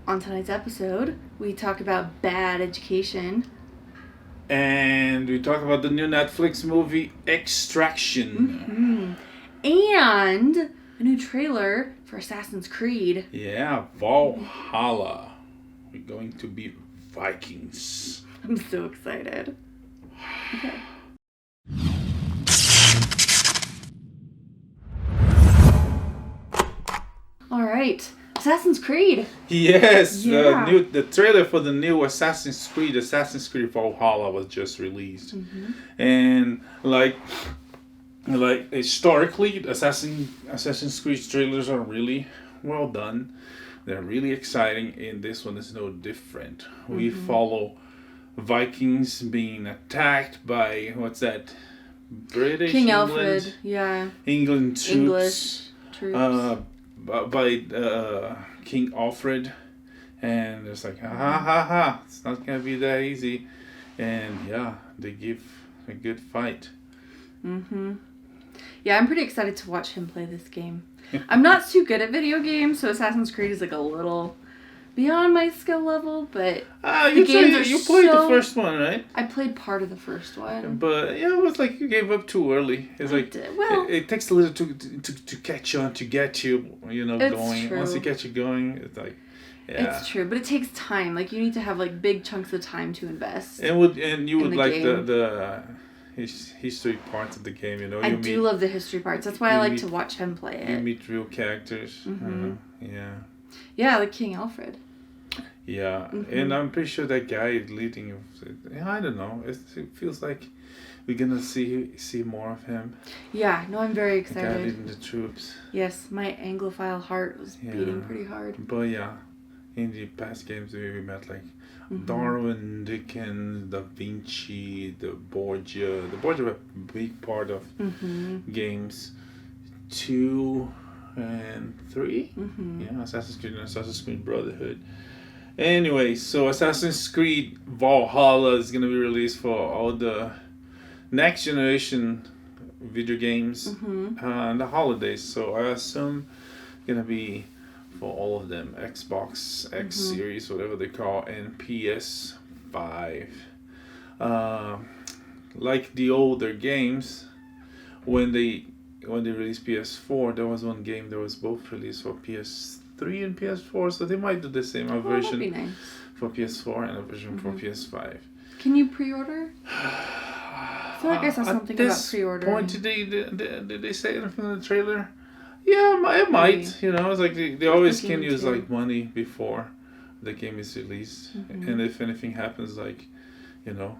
On tonight's episode, we talk about Bad Education. And we talk about the new Netflix movie Extraction. And a new trailer for Assassin's Creed. Yeah, Valhalla. We're going to be Vikings. I'm so excited. Okay. All right. Assassin's Creed. Yes, Yeah. the trailer for the new Assassin's Creed Valhalla was just released, and like historically, Assassin's Creed trailers are really well done. They're really exciting, and this one is no different. We follow Vikings being attacked by British King England, Alfred. Yeah. England troops. English troops. By King Alfred, and it's like ha, it's not gonna be that easy, and yeah, they give a good fight. Yeah, I'm pretty excited to watch him play this game. I'm not too good at video games, so Assassin's Creed is like a little beyond my skill level, but You played the first one, right? I played part of the first one. But yeah, it was like you gave up too early. It's it takes a little to catch on, to get you, going. True. Once you get you going, it's like, yeah. It's true, but it takes time. Like, you need to have like big chunks of time to invest. And you would like game. the history parts of the game, I do love the history parts. That's why I like to watch him play it. You meet real characters. Yeah. Yeah, like King Alfred. Yeah, and I'm pretty sure that guy is leading. I don't know. It feels like we're gonna see more of him. Yeah, no, I'm very excited. The guy leading the troops. Yes, my Anglophile heart was beating pretty hard. But yeah, in the past games we met like Darwin, Dickens, Da Vinci, the Borgia. The Borgia were a big part of games 2 and 3. Yeah, Assassin's Creed and Assassin's Creed Brotherhood. Anyway, so Assassin's Creed Valhalla is gonna be released for all the next generation video games on the holidays. So I assume gonna be for all of them: Xbox X Series, whatever they call, and PS5. Like the older games, when they released PS4, there was one game that was both released for PS3 and PS4, so they might do the same version that'd be nice. for PS4 and a version for PS5. Can you pre-order? I feel like I saw something about pre-ordering. At this point, did they say anything in the trailer? Yeah, it might. You know, it's like they always can use like money before the game is released, and if anything happens, like,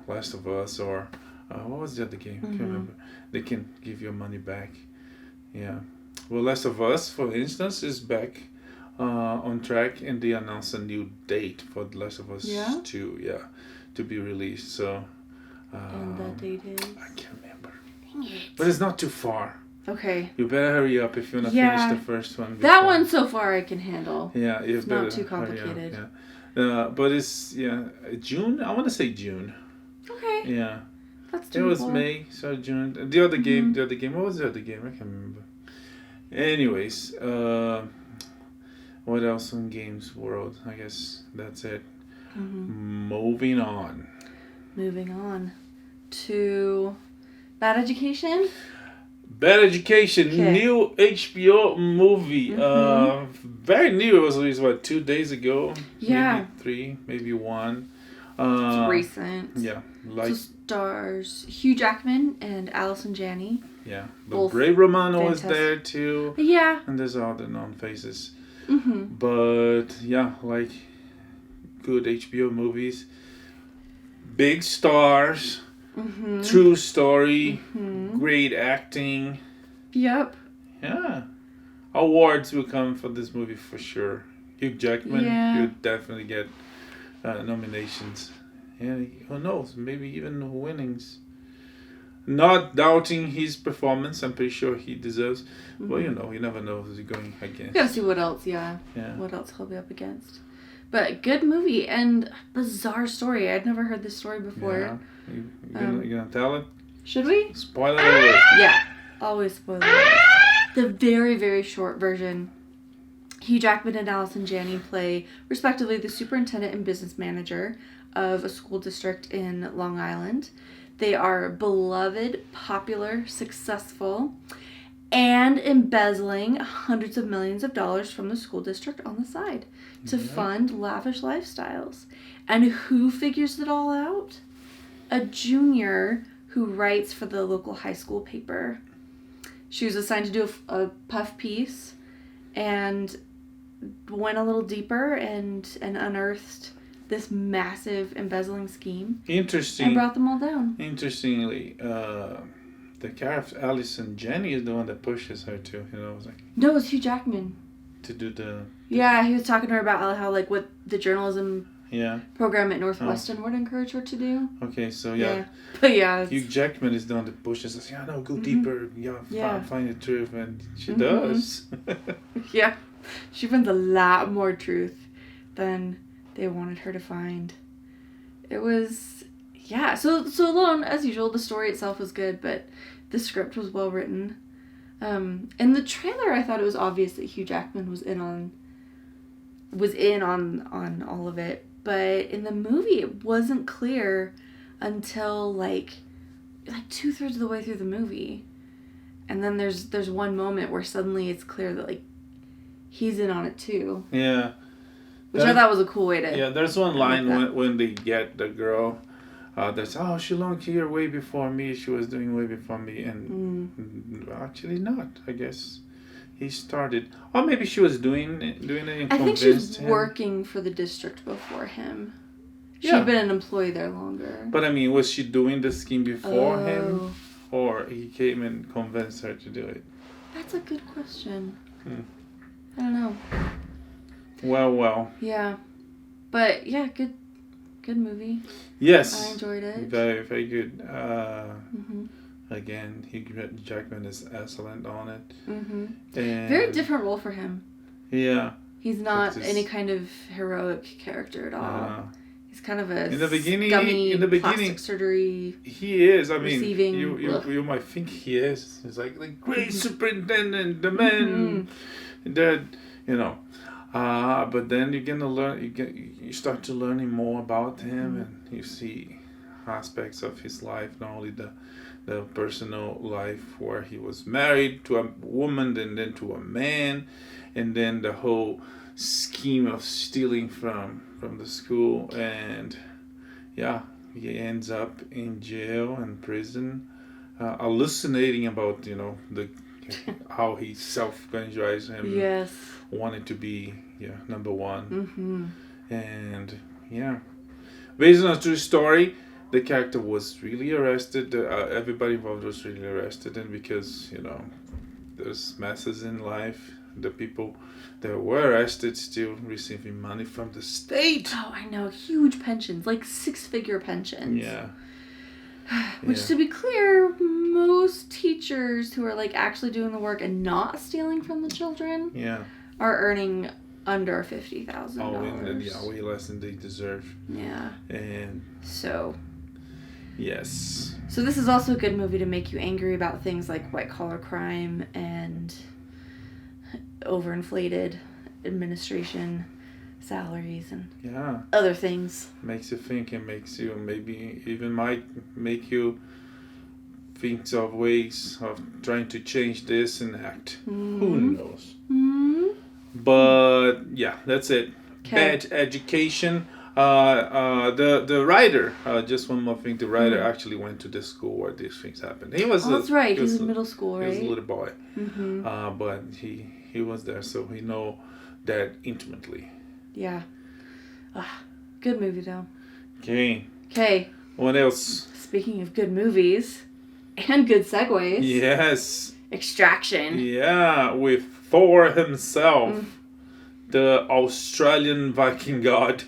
Last of Us or what was the other game? I can't remember. They can give your money back. Yeah. Well, Last of Us, for instance, is back on track, and they announced a new date for The Last of Us 2, to be released. So. And that date is? I can't remember. Dang it. But it's not too far. Okay. You better hurry up if you want to finish the first one. That one so far I can handle. Yeah, it's not too complicated. But it's June. I want to say June. Okay. Yeah. That's doable. It was May, so June. The other game. What was the other game? I can't remember. Anyways, what else in games world? I guess that's it. Moving on to Bad Education. Bad Education, new HBO movie. Very new. It was released 2 days ago? Yeah. Maybe 3, maybe 1. It's recent. Yeah. So stars Hugh Jackman and Allison Janney. Yeah. But Ray Romano is there too. Yeah. And there's all the known faces. But yeah, like good HBO movies. Big stars. True story. Great acting. Yep. Yeah. Awards will come for this movie for sure. Hugh Jackman, you'll definitely get nominations. Yeah, who knows? Maybe even winnings. Not doubting his performance. I'm pretty sure he deserves. Well, you never know who's he going against. Gotta see what else, what else he'll be up against. But good movie and bizarre story. I'd never heard this story before. Yeah. You gonna tell it? Should we? Spoiler alert. Yeah. Always spoiler alert. The very, very short version Hugh Jackman and Allison Janney play, respectively, the superintendent and business manager of a school district in Long Island. They are beloved, popular, successful, and embezzling hundreds of millions of dollars from the school district on the side to fund lavish lifestyles. And who figures it all out? A junior who writes for the local high school paper. She was assigned to do a puff piece and went a little deeper and unearthed this massive embezzling scheme. Interesting. And brought them all down. Interestingly, the character Allison Janney is the one that pushes her to, it was like... No, it's Hugh Jackman. To do the... Yeah, he was talking to her about how, like, what the journalism Yeah. program at Northwestern would encourage her to do. Okay, so yeah. But yeah. Hugh Jackman is the one that pushes us. Yeah, no, go deeper. Find the truth. And she does. Yeah. She finds a lot more truth than they wanted her to find. It was... Yeah, so alone, as usual, the story itself was good, but the script was well written. In the trailer, I thought it was obvious that Hugh Jackman was in on all of it, but in the movie, it wasn't clear until like 2/3 of the way through the movie, and then there's one moment where suddenly it's clear that like he's in on it too. Yeah, which I thought was a cool way to. Yeah, there's one line when they get the girl. That's she belonged here way before me. She was doing way before me, and actually not. I guess he started. Or maybe she was doing it and I think she was him. working for the district before him. She'd been an employee there longer. But I mean, was she doing the scheme before him, or he came and convinced her to do it? That's a good question. I don't know. Well. Yeah, but yeah, good movie. Yes. I enjoyed it. Very, very good. Again, Hugh Jackman is excellent on it. And very different role for him. Yeah. He's not any kind of heroic character at all. He's kind of a scummy plastic surgery. He is. I mean, you might think he is. He's like the great superintendent, the man that but then you're gonna learn. You start to learning more about him, and you see aspects of his life, not only the personal life where he was married to a woman and then to a man, and then the whole scheme of stealing from the school, and he ends up in jail and prison, hallucinating about how he self-grandized him. Yes. Wanted to be number one. And based on a true story, the character was really arrested. Everybody involved was really arrested, and because there's messes in life, the people that were arrested still receiving money from the state. Oh, I know, huge pensions, like 6-figure pensions. Yeah. Which, to be clear, most teachers who are like actually doing the work and not stealing from the children are earning under $50,000. Oh, way less than they deserve. Yeah. And so. Yes. So this is also a good movie to make you angry about things like white collar crime and overinflated administration salaries and other things. Makes you think, and makes you maybe even might make you think of ways of trying to change this and act. Who knows? But that's it. Bad Education. The writer, just one more thing, the writer actually went to the school where these things happened. He was that's right. He was in middle school, right? He was a little boy. But he was there, so he know that intimately. Yeah. Good movie, though. Okay. What else? Speaking of good movies and good segues. Yes. Extraction. Yeah, with Thor himself. The Australian Viking god.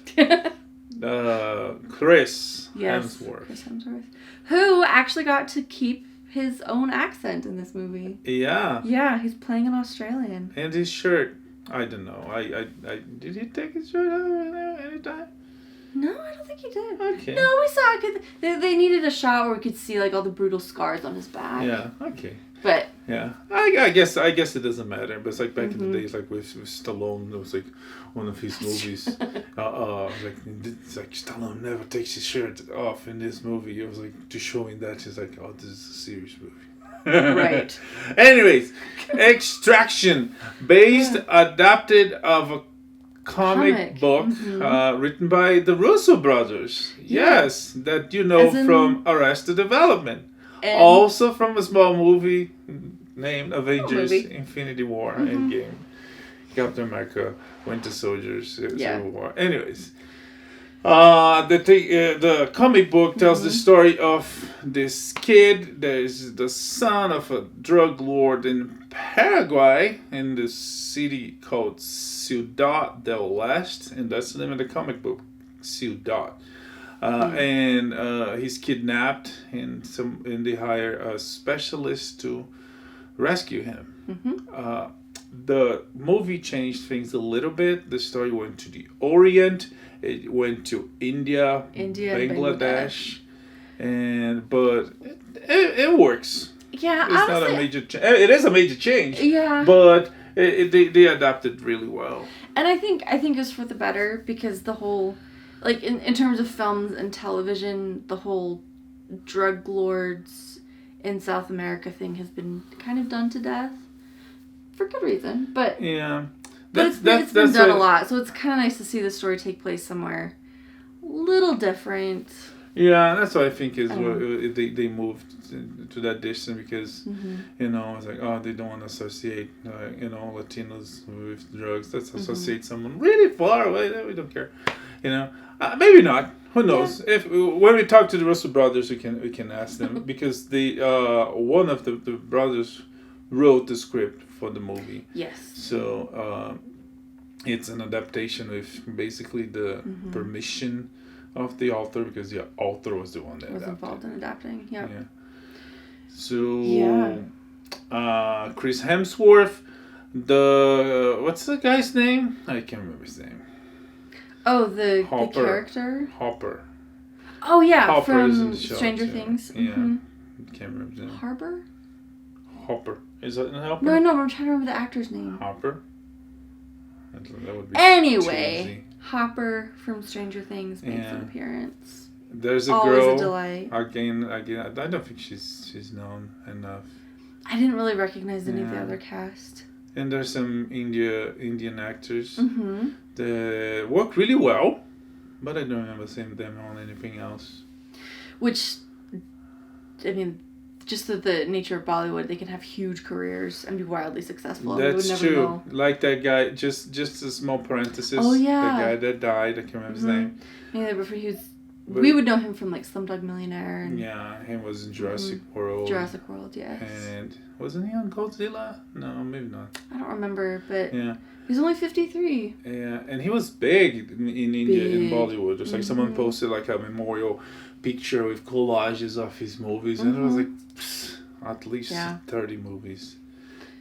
Chris Hemsworth. Chris Hemsworth. Who actually got to keep his own accent in this movie. Yeah. Yeah, he's playing an Australian. And his shirt. I don't know. I did he take his shirt out any time? No, I don't think he did. Okay. No, we saw it. They needed a shot where we could see like all the brutal scars on his back. Yeah. Okay. But Yeah, I guess it doesn't matter. But it's like back in the days, like with Stallone, it was like one of his movies. It's like Stallone never takes his shirt off in this movie. It was like to showing that he's like, oh, this is a serious movie. Right. Anyways, Extraction, based adapted of a comic book written by the Russo brothers. Yeah. Yes, that you know from Arrested Development. And Also from a small movie named Avengers Infinity War Endgame. Captain America, Winter Soldiers, Civil War. Anyways, the comic book tells the story of this kid that is the son of a drug lord in Paraguay in the city called Ciudad del Leste, and that's the name of the comic book, Ciudad. And he's kidnapped, and they hire a specialist to rescue him. The movie changed things a little bit. The story went to the Orient. It went to India, Bangladesh, but it works. Yeah, it's not a major. It is a major change. Yeah, but they adapted really well. And I think it's for the better, because the whole, like in terms of films and television, the whole drug lords in South America thing has been kind of done to death for good reason. But yeah. But it's been done a lot, so it's kind of nice to see the story take place somewhere a little different. Yeah, that's what I think is what they moved to that distance, because it's like, oh, they don't want to associate Latinos with drugs. Let's associate someone really far away. We don't care, maybe not. Who knows? Yeah. If when we talk to the Russo brothers, we can ask them because they one of the brothers wrote the script for the movie. Yes. So it's an adaptation with basically the permission of the author, because the author was the one that was involved in adapting. Yep. Yeah. So Chris Hemsworth, what's the guy's name? I can't remember his name. Oh, the character? Hopper. Oh yeah, Hopper from is in the show, Stranger Things. Yeah. Can't remember his name. Hopper. Is that Hopper? No, I'm trying to remember the actor's name. Hopper? That would be anyway, cheesy. Hopper from Stranger Things makes an appearance. There's a Always girl. A delight. Again, I don't think she's known enough. I didn't really recognize any of the other cast. And there's some Indian actors that work really well, but I don't remember seeing them on anything else. Which, I mean, just the nature of Bollywood, they can have huge careers and be wildly successful. That's never true. Know. Like that guy, just a small parenthesis. Oh yeah. The guy that died, I can't remember his name. Yeah, we would know him from like Slumdog Millionaire. And, he was in Jurassic World. Jurassic World, yes. And wasn't he on Godzilla? No, maybe not. I don't remember, but he's only 53. Yeah, and he was big in India, in Bollywood. Just like someone posted like a memorial picture with collages of his movies, and it was like at least 30 movies.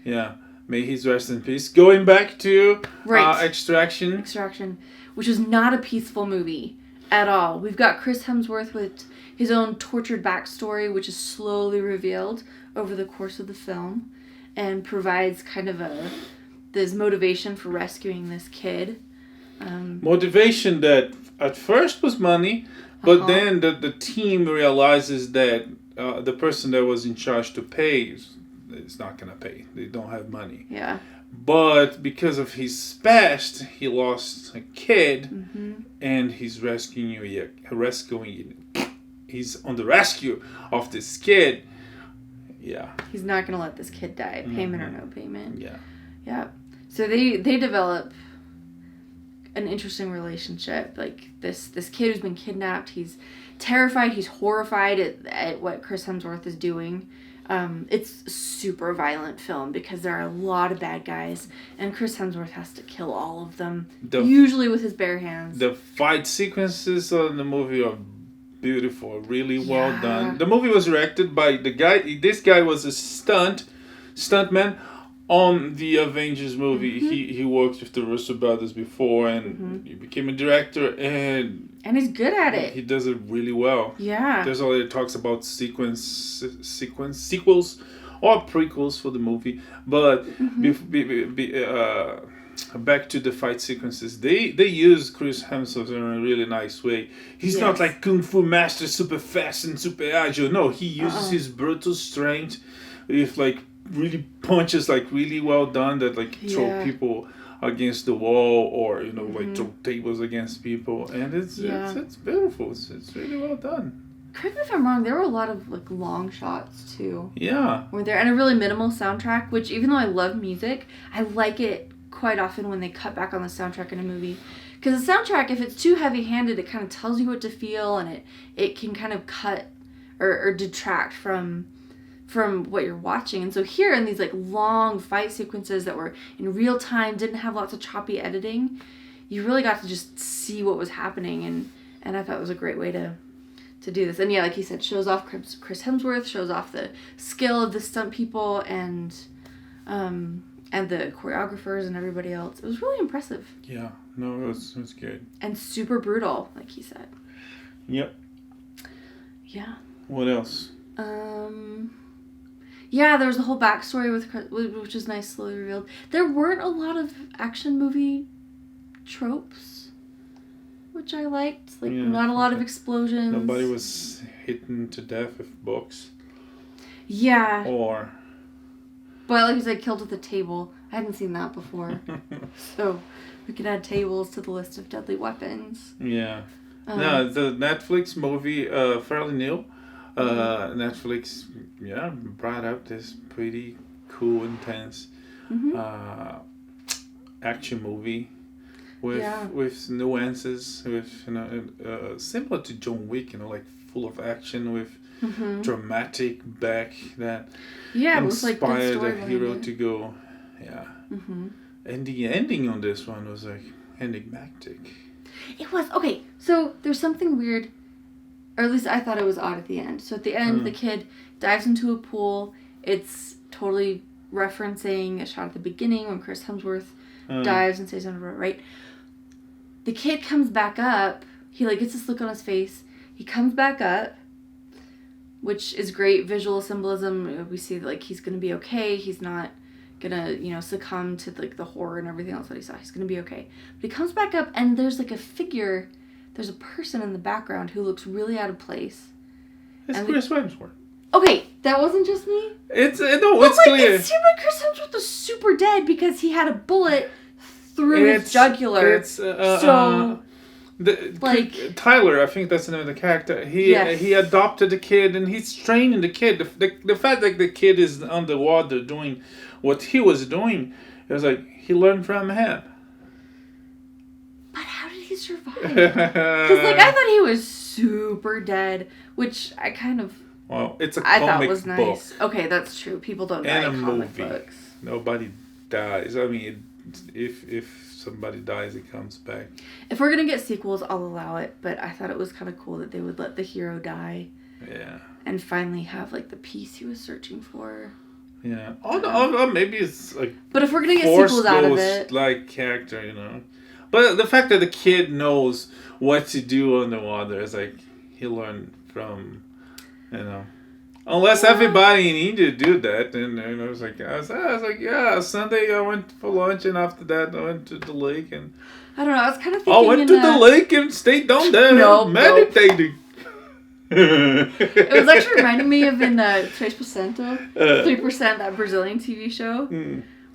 Yeah, may his rest in peace. Going back to Extraction, which is not a peaceful movie at all. We've got Chris Hemsworth with his own tortured backstory, which is slowly revealed over the course of the film, and provides kind of this motivation for rescuing this kid. Motivation that at first was money, but then the team realizes that the person that was in charge to pay is not going to pay. They don't have money. Yeah. But because of his past, he lost a kid, and he's he's on the rescue of this kid. Yeah. He's not going to let this kid die, payment or no payment. Yeah. Yeah. So they develop an interesting relationship. Like this kid who's been kidnapped, he's terrified, he's horrified at what Chris Hemsworth is doing. It's a super violent film because there are a lot of bad guys, and Chris Hemsworth has to kill all of them, usually with his bare hands. The fight sequences in the movie are beautiful, really well done. The movie was directed by the guy. This guy was a stuntman on the Avengers movie. He worked with the Russo brothers before, and he became a director, and he's good at it. He does it really well. Yeah. There's all that talks about sequels or prequels for the movie. But back to the fight sequences, they use Chris Hemsworth in a really nice way. He's not like Kung Fu master, super fast and super agile. No, he uses his brutal strength with like really punches, like really well done, that like throw people against the wall, or like throw tables against people, and it's beautiful. It's really well done. Correct me if I'm wrong, there were a lot of like long shots too. Yeah. Were there, and a really minimal soundtrack, which even though I love music, I like it quite often when they cut back on the soundtrack in a movie. Because the soundtrack, if it's too heavy-handed, it kind of tells you what to feel, and it can kind of cut or detract from what you're watching. And so here in these like long fight sequences that were in real time, didn't have lots of choppy editing, you really got to just see what was happening, and I thought it was a great way to do this. And yeah, like he said, shows off Chris Hemsworth, shows off the skill of the stunt people and the choreographers and everybody else. It was really impressive. Yeah, no, it was good. And super brutal, like he said. Yep. Yeah. What else? Yeah, there was a whole backstory with Chris, which is nice, slowly revealed. There weren't a lot of action movie tropes, which I liked. Like, not a lot of explosions. Nobody was hit to death with books. Yeah. Or... But like you said, killed at the table. I hadn't seen that before. So we could add tables to the list of deadly weapons. Yeah. No, the Netflix movie, fairly new. Netflix, brought up this pretty cool, intense action movie with nuances, with similar to John Wick, like full of action, with dramatic back that inspired the hero to go. Yeah. And the ending on this one was like enigmatic. It was. Okay, so there's something weird, or at least I thought it was odd at the end. So at the end, the kid dives into a pool. It's totally referencing a shot at the beginning when Chris Hemsworth dives and stays underwater, right? The kid comes back up. He like gets this look on his face. He comes back up, which is great visual symbolism. We see that like he's gonna be okay. He's not gonna succumb to like the horror and everything else that he saw. He's gonna be okay. But he comes back up, and there's like a figure. There's a person in the background who looks really out of place. It's Chris Hemsworth. Okay, that wasn't just me. It's clear. It seemed like Chris Hemsworth was super dead because he had a bullet through his jugular. Tyler, I think that's the name of the character. He adopted the kid, and he's training the kid. The fact that the kid is underwater doing what he was doing, it was like he learned from him. But how did he survive? Because I thought he was super dead, which I kind of. Well, it's a I comic thought was nice. book. Okay, that's true. People don't die in comic books. Nobody dies. I mean, if somebody dies, it comes back. If we're gonna get sequels, I'll allow it. But I thought it was kind of cool that they would let the hero die. Yeah. And finally have like the peace he was searching for. Yeah. Or maybe it's like. But if we're gonna get sequels out of it, like character, But the fact that the kid knows what to do underwater is like he learned from, Unless everybody in India do that, and I was like, Sunday I went for lunch, and after that I went to the lake, and I don't know. I was kind of thinking. I went to the lake and stayed down there meditating. It was actually reminding me of in 3%, 3%, that Brazilian TV show,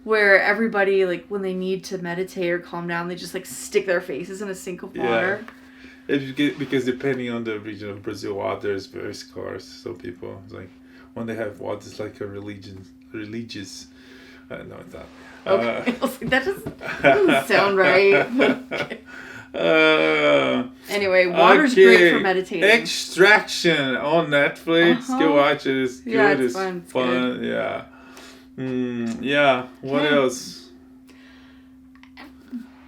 where everybody when they need to meditate or calm down, they just stick their faces in a sink of water. Yeah. Because depending on the region of Brazil, water is very scarce. So people when they have water, it's like a religious. No, it's not. Okay, I was that doesn't sound right. Anyway, water's great for meditating. Extraction on Netflix. Go watch it. It's good. Yeah, it's fun. Good. Yeah. What else?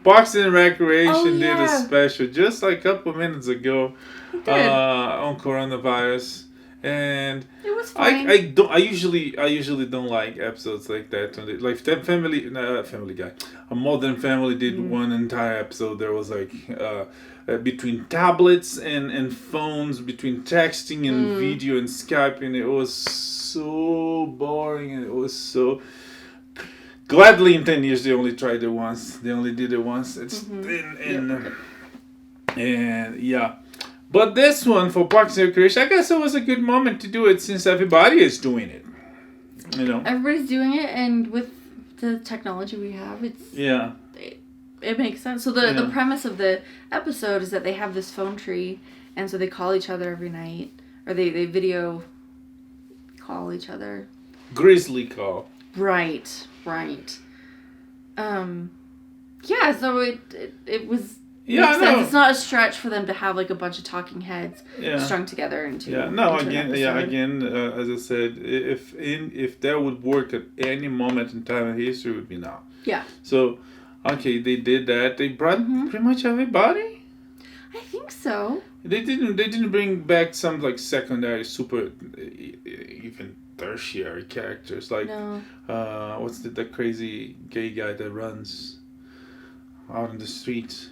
Parks and Recreation did a special just a couple minutes ago on coronavirus, And It was fine. I usually don't like episodes like that. Like Family Guy, a Modern Family did one entire episode. There was like between tablets and phones, between texting and video and Skype, and it was so boring, and it was so. Gladly, in 10 years, they only tried it once. They only did it once. It's and yeah. But this one for Parks and Recreation, I guess it was a good moment to do it since everybody is doing it. You know, everybody's doing it, and with the technology we have, it makes sense. So the premise of the episode is that they have this phone tree, and so they call each other every night, or they video call each other. Grizzly call. Right. Yeah. So it was. Yeah, makes sense. It's not a stretch for them to have like a bunch of talking heads strung together into. Again, as I said, if that would work at any moment in time in history, it would be now. Yeah. So, okay, they did that. They brought pretty much everybody. I think so. They didn't bring back some like secondary, super, even tertiary characters like what's the crazy gay guy that runs out in the streets.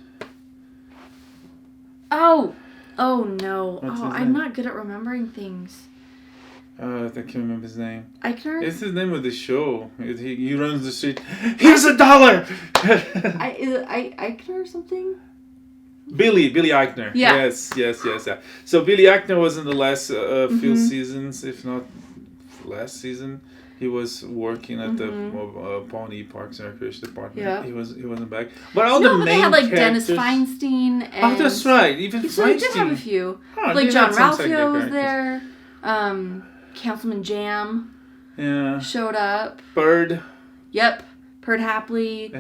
Oh no. I'm not good at remembering things. I can't remember his name. Eichner? It's the name of the show. He runs the street. Here's $1! Eichner or something? Billy Eichner. Yeah. Yes. So Billy Eichner was in the last few seasons, if not last season. He was working at the Pawnee Parks and Recreation Department. Yeah. He wasn't back. But all the main they had like characters... Dennis Feinstein and... that's right. Even Feinstein. So they did have a few. Like John Ralphio was there. Councilman Jam showed up. Bird. Yep. Perd Hapley.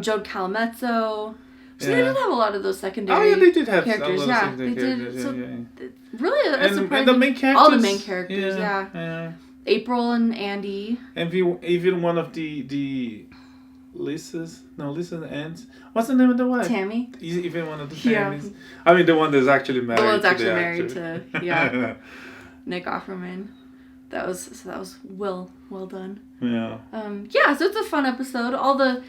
Joe Calamezzo. So they did have a lot of those secondary they did have characters. A lot of secondary characters. Really, that's surprising. And the main characters. All the main characters, yeah. April and Andy. And even one of the Lisa's and Ann's. What's the name of the wife? Tammy. Even one of the Tammys. I mean, the one that's actually married. The one that's actually married to Nick Offerman. That was well done. Yeah. So it's a fun episode. All the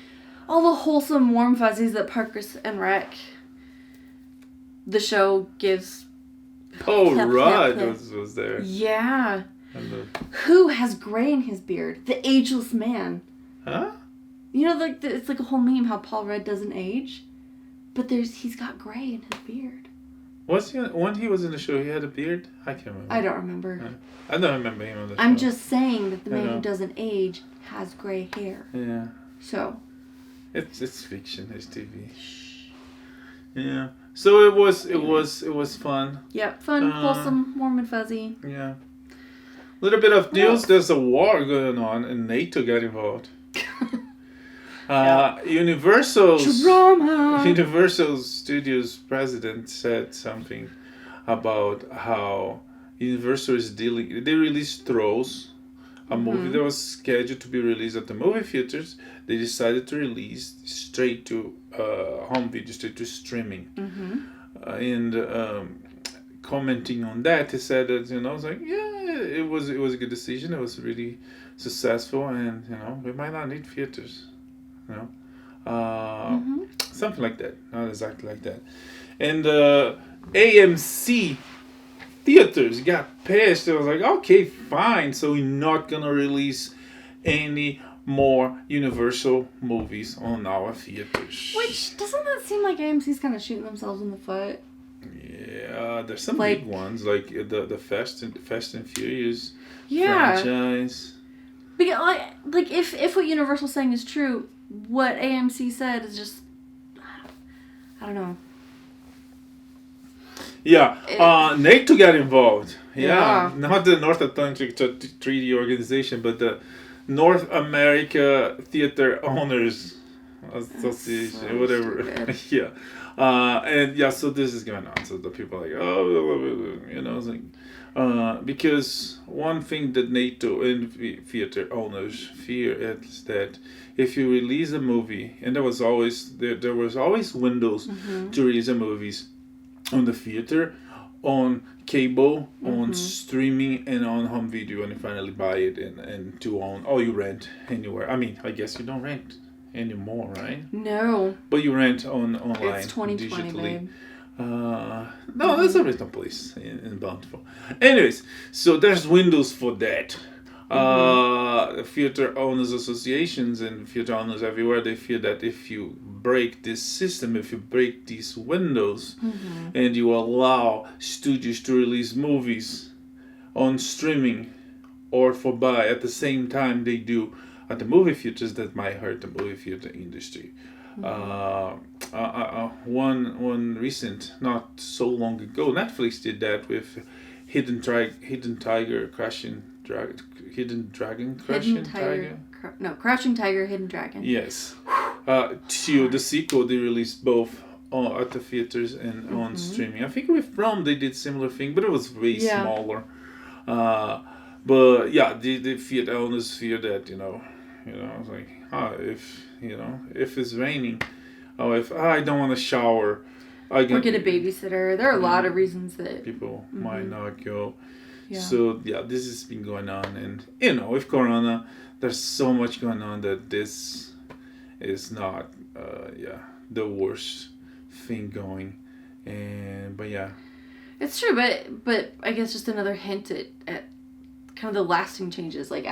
wholesome warm fuzzies that Parks and Rec the show gives. Oh, Rod was there. Yeah. Who has gray in his beard? The ageless man. Huh? You know, like it's like a whole meme how Paul Rudd doesn't age, but he's got gray in his beard. When he was in the show, he had a beard? I can't remember. I don't remember. I don't remember him on the show. I'm just saying that the man who doesn't age has gray hair. Yeah. So. It's fiction. It's TV. Yeah. So it was fun. Yep, fun, wholesome, warm and fuzzy. Yeah. A little bit of news. There's a war going on, and NATO got involved. Universal's drama. Universal Studios president said something about how Universal is dealing. They released Trolls, a movie that was scheduled to be released at the movie theaters. They decided to release straight to home video, straight to streaming. And commenting on that, he said that it's like it was a good decision. It was really successful, and we might not need theaters. Something like that. Not exactly like that. And AMC theaters got pissed. It was like, okay, fine. So we're not gonna release any more Universal movies on our theaters. Which doesn't that seem like AMC's kind of shooting themselves in the foot? Yeah, there's some big ones like the Fast and Furious franchise. Because like if what Universal's saying is true, what AMC said is just, I don't know. Yeah, NATO got involved. Yeah, not the North Atlantic Treaty Organization, but the North America Theater Owners Association, whatever. So this is going on. So the people are like, it's like, because one thing that NATO and theater owners fear is that if you release a movie, and there was always windows to release a movies on the theater, on cable, on streaming, and on home video, and you finally buy it and to own. Oh, you rent anywhere. I mean, I guess you don't rent anymore, right? No. But you rent online. It's 2020, digitally. babe. No, there's a rental place in Bountiful. Anyways, so there's windows for that. Theater owners associations and theater owners everywhere, they feel that if you break this system, if you break these windows, and you allow studios to release movies on streaming or for buy at the same time they do at the movie theaters, that might hurt the movie theater industry. One recent, not so long ago, Netflix did that with Hidden Tiger, Crashing Dragon, Crashing Tiger. Crouching Tiger, Hidden Dragon. Yes. To the sequel, they released both at the theaters and on streaming. I think with Rome they did similar thing, but it was way smaller. But yeah, the theater owners fear that it's like, if it's raining, if I don't want to shower, or get a babysitter. There are a lot of reasons that people might not go. Yeah. So yeah, this has been going on, and with Corona, there's so much going on that this is not the worst thing going, but yeah, it's true. But I guess just another hint at kind of the lasting changes. Like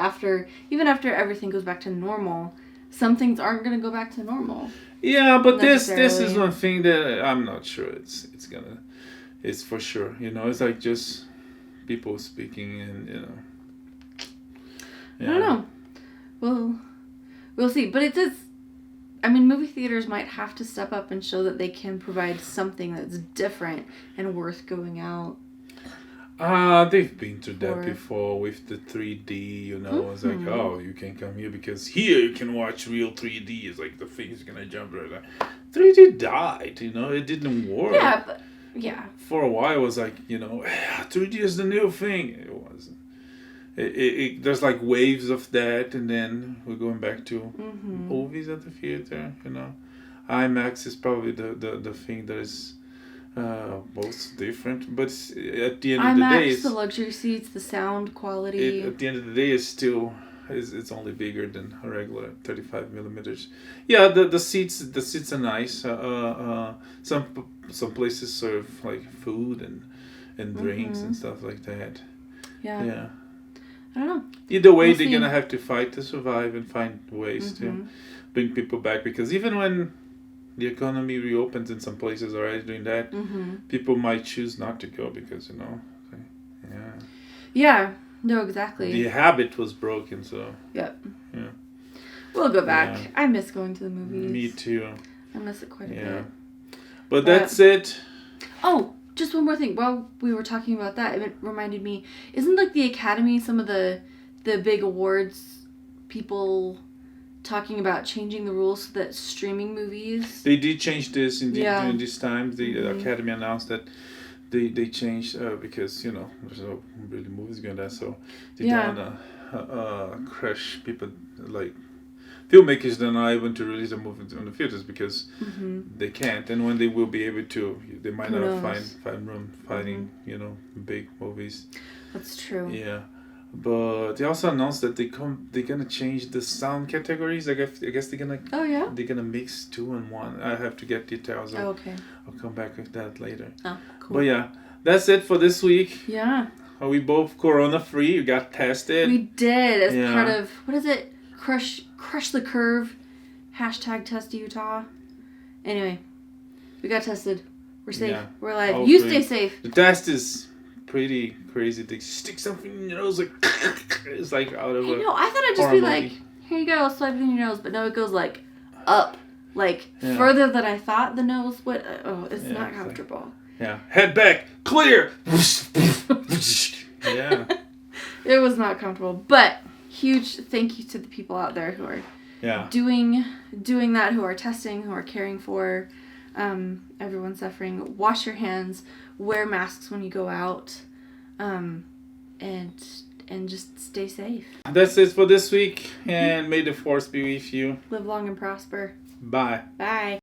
even after everything goes back to normal, some things aren't going to go back to normal. Yeah, but this is one thing that I'm not sure it's for sure. It's like just people speaking, and I don't know. Well, we'll see. But it does. I mean, movie theaters might have to step up and show that they can provide something that's different and worth going out. They've been through that before with the 3D, It's like, oh, you can come here because here you can watch real 3D. It's like the thing's gonna jump right there. 3D died, it didn't work. Yeah, but yeah. For a while, it was like, 3D is the new thing. It wasn't. There's like waves of that, and then we're going back to movies at the theater, IMAX is probably the thing that is most different, but at the end of the day, the luxury seats, the sound quality. At the end of the day, it's only bigger than a regular 35 millimeters. Yeah, the seats are nice. Some places serve like food and drinks and stuff like that. Yeah. I don't know. Either way, they're gonna have to fight to survive and find ways to bring people back, because even when the economy reopens in some places already doing that, people might choose not to go because Yeah, no, exactly. The habit was broken, so. Yep. Yeah. We'll go back. Yeah. I miss going to the movies. Me too. I miss it quite a bit. But that's it. Oh, just one more thing. While we were talking about that, it reminded me, isn't like the Academy, some of the big awards people talking about changing the rules so that streaming movies... They did change this during this time. The Academy announced that they changed because, there's no really movies going there, so they don't want to crush people, like filmmakers that are not able to release a movie on the theaters because they can't, and when they will be able to, they might not find room fighting, big movies. That's true. Yeah. But they also announced that they're gonna change the sound categories. I guess they're gonna mix 2 and 1. I have to get details. Okay. I'll come back with that later. Oh, cool. But yeah, that's it for this week. Yeah. Are we both corona free? You got tested. We did as part of, what is it? Crush the curve. #test Utah. Anyway, we got tested. We're safe. Yeah. We're alive. Hopefully. You stay safe. The test is pretty crazy. They stick something in your nose, like it's like out of a. No, I thought it'd just be like, here you go, swipe it in your nose, but no, it goes like up, like further than I thought the nose would. It's not comfortable. Like, head back, clear. Yeah. It was not comfortable, but huge thank you to the people out there who are doing that, who are testing, who are caring for everyone suffering. Wash your hands. Wear masks when you go out, and just stay safe. That's it for this week, and may the force be with you. Live long and prosper. Bye. Bye.